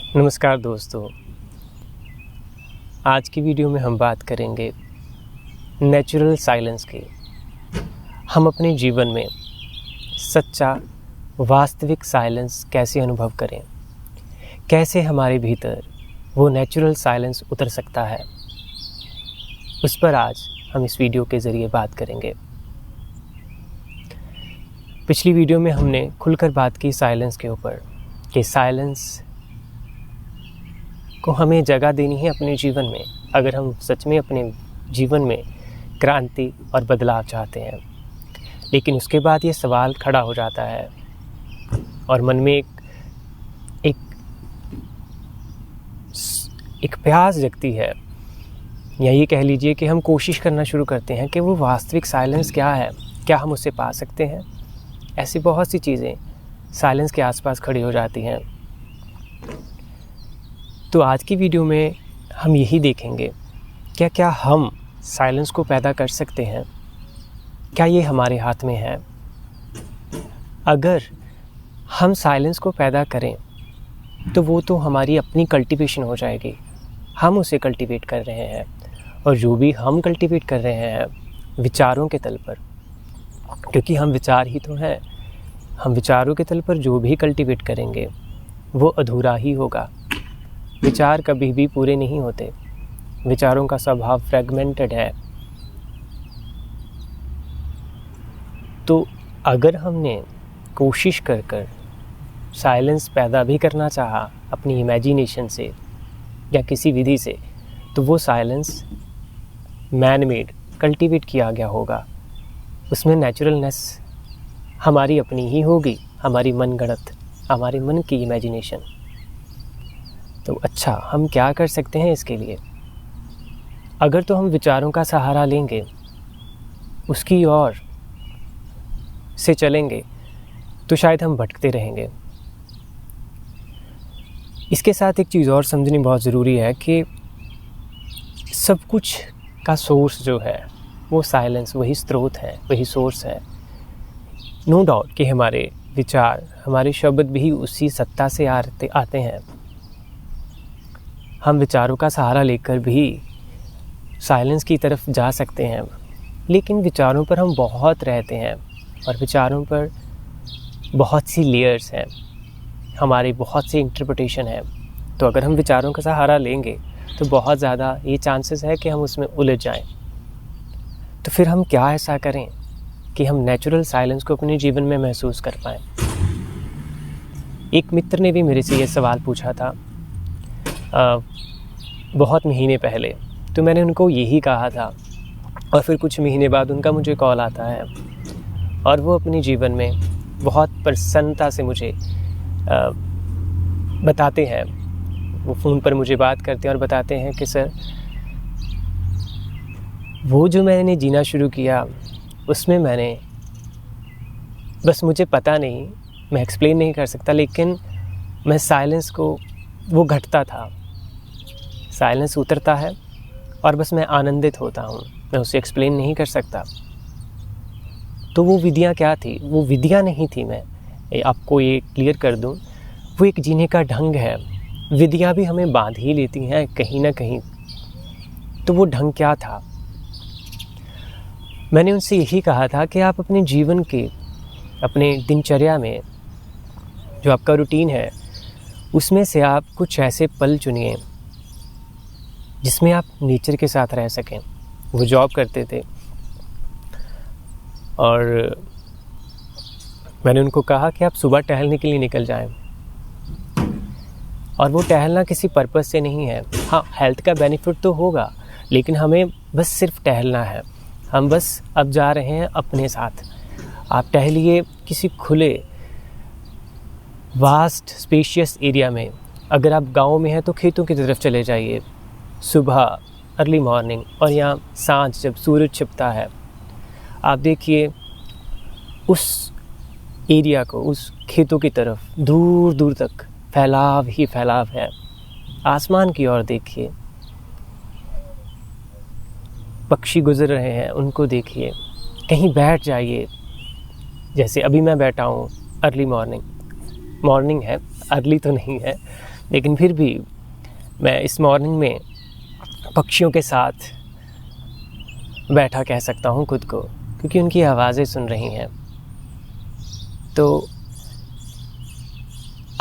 नमस्कार दोस्तों, आज की वीडियो में हम बात करेंगे नेचुरल साइलेंस की। हम अपने जीवन में सच्चा वास्तविक साइलेंस कैसे अनुभव करें, कैसे हमारे भीतर वो नेचुरल साइलेंस उतर सकता है, उस पर आज हम इस वीडियो के ज़रिए बात करेंगे। पिछली वीडियो में हमने खुलकर बात की साइलेंस के ऊपर कि साइलेंस को हमें जगह देनी है अपने जीवन में, अगर हम सच में अपने जीवन में क्रांति और बदलाव चाहते हैं। लेकिन उसके बाद ये सवाल खड़ा हो जाता है और मन में एक प्यास जगती है, या ये कह लीजिए कि हम कोशिश करना शुरू करते हैं कि वो वास्तविक साइलेंस क्या है, क्या हम उसे पा सकते हैं। ऐसी बहुत सी चीज़ें साइलेंस के आसपास खड़ी हो जाती हैं। तो आज की वीडियो में हम यही देखेंगे, क्या हम साइलेंस को पैदा कर सकते हैं, क्या ये हमारे हाथ में है। अगर हम साइलेंस को पैदा करें तो वो तो हमारी अपनी कल्टीवेशन हो जाएगी, हम उसे कल्टीवेट कर रहे हैं। और जो भी हम कल्टीवेट कर रहे हैं विचारों के तल पर, क्योंकि हम विचार ही तो हैं, हम विचारों के तल पर जो भी कल्टीवेट करेंगे वो अधूरा ही होगा। विचार कभी भी पूरे नहीं होते, विचारों का स्वभाव फ्रेगमेंटेड है। तो अगर हमने कोशिश कर साइलेंस पैदा भी करना चाहा अपनी इमेजिनेशन से या किसी विधि से, तो वो साइलेंस मैन मेड कल्टीवेट किया गया होगा। उसमें नेचुरलनेस हमारी अपनी ही होगी, हमारी मनगढ़ंत, हमारे मन की इमेजिनेशन। तो अच्छा, हम क्या कर सकते हैं इसके लिए? अगर तो हम विचारों का सहारा लेंगे, उसकी ओर से चलेंगे, तो शायद हम भटकते रहेंगे। इसके साथ एक चीज़ और समझनी बहुत ज़रूरी है कि सब कुछ का सोर्स जो है वो साइलेंस, वही स्रोत है, वही सोर्स है। नो डाउट कि हमारे विचार, हमारे शब्द भी उसी सत्ता से आते हैं। हम विचारों का सहारा लेकर भी साइलेंस की तरफ जा सकते हैं, लेकिन विचारों पर हम बहुत रहते हैं और विचारों पर बहुत सी लेयर्स हैं, हमारी बहुत सी इंटरप्रिटेशन है। तो अगर हम विचारों का सहारा लेंगे तो बहुत ज़्यादा ये चांसेस है कि हम उसमें उलझ जाएं। तो फिर हम क्या ऐसा करें कि हम नेचुरल साइलेंस को अपने जीवन में महसूस कर पाएँ। एक मित्र ने भी मेरे से ये सवाल पूछा था बहुत महीने पहले, तो मैंने उनको यही कहा था। और फिर कुछ महीने बाद उनका मुझे कॉल आता है और वो अपने जीवन में बहुत प्रसन्नता से मुझे बताते हैं। वो फ़ोन पर मुझे बात करते हैं और बताते हैं कि सर, वो जो मैंने जीना शुरू किया उसमें मैंने बस, मुझे पता नहीं, मैं एक्सप्लेन नहीं कर सकता, लेकिन मैं साइलेंस को, वो घटता था, साइलेंस उतरता है और बस मैं आनंदित होता हूँ, मैं उसे एक्सप्लेन नहीं कर सकता। तो वो विधियाँ क्या थी? वो विधियाँ नहीं थी, मैं आपको ये क्लियर कर दूँ, वो एक जीने का ढंग है। विधियाँ भी हमें बांध ही लेती हैं कहीं ना कहीं। तो वो ढंग क्या था? मैंने उनसे यही कहा था कि आप अपने जीवन के, अपने दिनचर्या में जो आपका रूटीन है, उसमें से आप कुछ ऐसे पल चुनिए जिसमें आप नेचर के साथ रह सकें। वो जॉब करते थे और मैंने उनको कहा कि आप सुबह टहलने के लिए निकल जाएं। और वो टहलना किसी पर्पस से नहीं है। हाँ, हेल्थ का बेनिफिट तो होगा, लेकिन हमें बस सिर्फ टहलना है। हम बस अब जा रहे हैं अपने साथ। आप टहलिए किसी खुले वास्ट स्पेशियस एरिया में। अगर आप गांव में हैं तो खेतों की तरफ चले जाइए सुबह, अर्ली मॉर्निंग, और यहाँ सांझ जब सूरज छिपता है, आप देखिए उस एरिया को, उस खेतों की तरफ दूर दूर तक फैलाव ही फैलाव है। आसमान की ओर देखिए, पक्षी गुजर रहे हैं, उनको देखिए। कहीं बैठ जाइए, जैसे अभी मैं बैठा हूँ, अर्ली मॉर्निंग है, अर्ली तो नहीं है, लेकिन फिर भी मैं इस मॉर्निंग में पक्षियों के साथ बैठा कह सकता हूँ खुद को, क्योंकि उनकी आवाज़ें सुन रही हैं। तो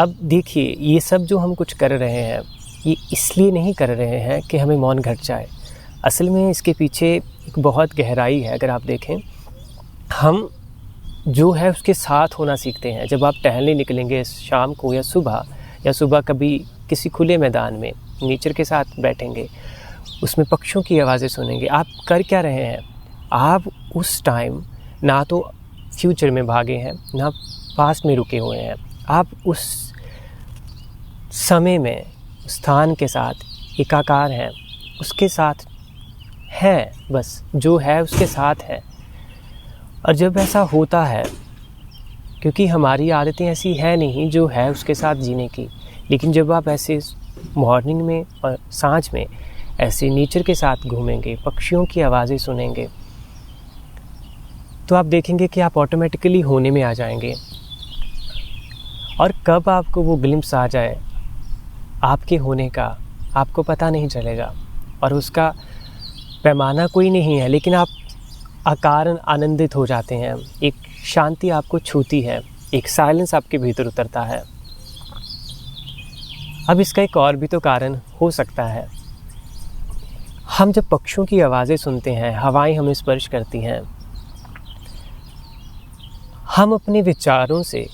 अब देखिए, ये सब जो हम कुछ कर रहे हैं, ये इसलिए नहीं कर रहे हैं कि हमें मौन घट जाए। असल में इसके पीछे एक बहुत गहराई है। अगर आप देखें, हम जो है उसके साथ होना सीखते हैं। जब आप टहलने निकलेंगे शाम को या सुबह कभी किसी खुले मैदान में नेचर के साथ बैठेंगे, उसमें पक्षियों की आवाज़ें सुनेंगे, आप कर क्या रहे हैं? आप उस टाइम ना तो फ्यूचर में भागे हैं, ना पास्ट में रुके हुए हैं। आप उस समय में स्थान के साथ एकाकार हैं, उसके साथ हैं, बस जो है उसके साथ है। और जब ऐसा होता है, क्योंकि हमारी आदतें ऐसी है नहीं जो है उसके साथ जीने की, लेकिन जब आप ऐसे मॉर्निंग में और सांझ में ऐसे नेचर के साथ घूमेंगे, पक्षियों की आवाज़ें सुनेंगे, तो आप देखेंगे कि आप ऑटोमेटिकली होने में आ जाएंगे। और कब आपको वो ग्लिम्स आ जाए आपके होने का, आपको पता नहीं चलेगा। और उसका पैमाना कोई नहीं है, लेकिन आप अकारण आनंदित हो जाते हैं। एक शांति आपको छूती है, एक साइलेंस आपके भीतर उतरता है। अब इसका एक और भी तो कारण हो सकता है। हम जब पक्षियों की आवाज़ें सुनते हैं, हवाएं हमें स्पर्श करती हैं, हम अपने विचारों से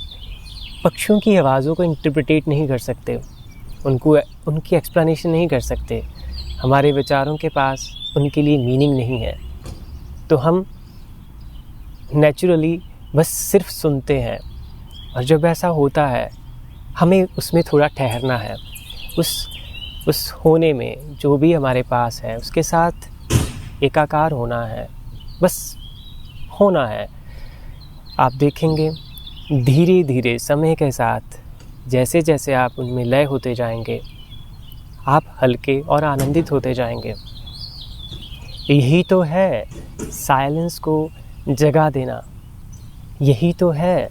पक्षियों की आवाज़ों को इंटरप्रिटेट नहीं कर सकते, उनकी एक्सप्लेनेशन नहीं कर सकते। हमारे विचारों के पास उनके लिए मीनिंग नहीं है, तो हम नेचुरली बस सिर्फ सुनते हैं। और जब ऐसा होता है, हमें उसमें थोड़ा ठहरना है, उस होने में जो भी हमारे पास है उसके साथ एकाकार होना है, बस होना है। आप देखेंगे धीरे धीरे समय के साथ जैसे जैसे आप उनमें लय होते जाएंगे, आप हल्के और आनंदित होते जाएंगे। यही तो है साइलेंस को जगह देना, यही तो है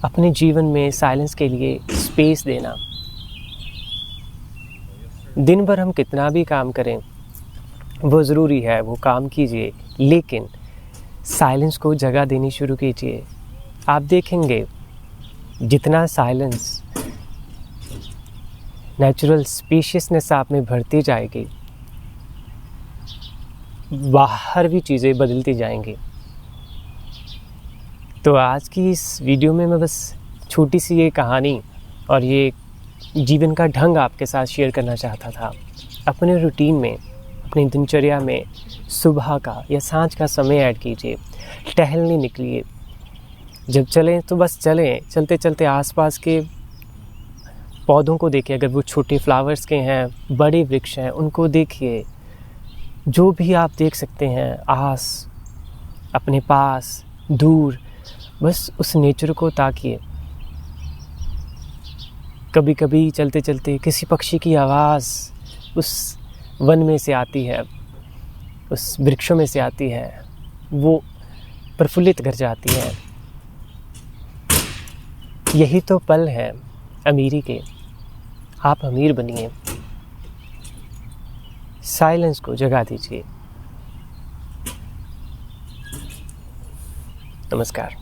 अपने जीवन में साइलेंस के लिए स्पेस देना। दिन भर हम कितना भी काम करें, वो ज़रूरी है, वो काम कीजिए, लेकिन साइलेंस को जगह देनी शुरू कीजिए। आप देखेंगे जितना साइलेंस, नेचुरल स्पेशियसनेस आप में भरती जाएगी, बाहर भी चीज़ें बदलती जाएंगी। तो आज की इस वीडियो में मैं बस छोटी सी ये कहानी और ये जीवन का ढंग आपके साथ शेयर करना चाहता था। अपने रूटीन में, अपनी दिनचर्या में सुबह का या सांझ का समय ऐड कीजिए, टहलने निकलिए। जब चलें तो बस चलें, चलते चलते आसपास के पौधों को देखिए, अगर वो छोटे फ्लावर्स के हैं, बड़े वृक्ष हैं, उनको देखिए। जो भी आप देख सकते हैं आस, अपने पास, दूर, बस उस नेचर को ताकिए। कभी कभी चलते चलते किसी पक्षी की आवाज़ उस वन में से आती है, उस वृक्षों में से आती है, वो प्रफुल्लित कर जाती है। यही तो पल है अमीरी के। आप अमीर बनिए, साइलेंस को जगा दीजिए। नमस्कार।